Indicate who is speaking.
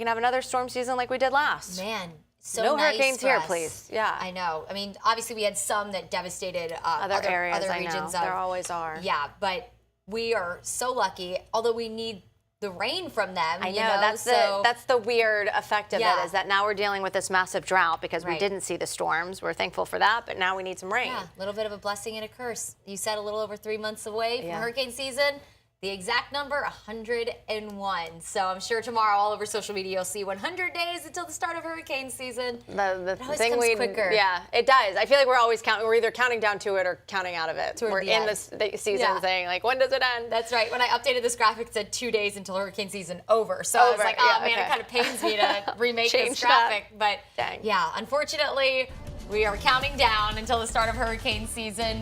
Speaker 1: can have another storm season like we did last.
Speaker 2: Man, so
Speaker 1: no
Speaker 2: nice
Speaker 1: hurricanes
Speaker 2: for
Speaker 1: here,
Speaker 2: us.
Speaker 1: please. Yeah.
Speaker 2: I know. I mean, obviously we had some that devastated
Speaker 1: Other areas,
Speaker 2: other
Speaker 1: I
Speaker 2: regions.
Speaker 1: know. There always are.
Speaker 2: Yeah, but we are so lucky, although we need the rain from them.
Speaker 1: I know, that's the weird effect of
Speaker 2: Yeah.
Speaker 1: it, is that now we're dealing with this massive drought because we
Speaker 2: Right.
Speaker 1: didn't see the storms. We're thankful for that, but now we need some rain.
Speaker 2: Yeah, a little bit of a blessing and a curse. You said a little over 3 months away from
Speaker 1: Yeah.
Speaker 2: hurricane season. The exact number, 101. So I'm sure tomorrow all over social media you'll see 100 days until the start of hurricane season.
Speaker 1: The
Speaker 2: It always
Speaker 1: thing
Speaker 2: comes
Speaker 1: we,
Speaker 2: quicker.
Speaker 1: yeah, it does. I feel like we're always counting. We're either counting down to it or counting out of it.
Speaker 2: Toward
Speaker 1: we're
Speaker 2: the
Speaker 1: in
Speaker 2: end.
Speaker 1: the season
Speaker 2: Yeah.
Speaker 1: saying like, when does it end?
Speaker 2: That's right. When I updated this graphic, it said 2 days until hurricane season over. So I was
Speaker 1: Over,
Speaker 2: like, oh
Speaker 1: yeah,
Speaker 2: man,
Speaker 1: okay.
Speaker 2: it kind of pains me to remake this
Speaker 1: Change that.
Speaker 2: graphic. But
Speaker 1: Dang.
Speaker 2: yeah, unfortunately, we are counting down until the start of hurricane season.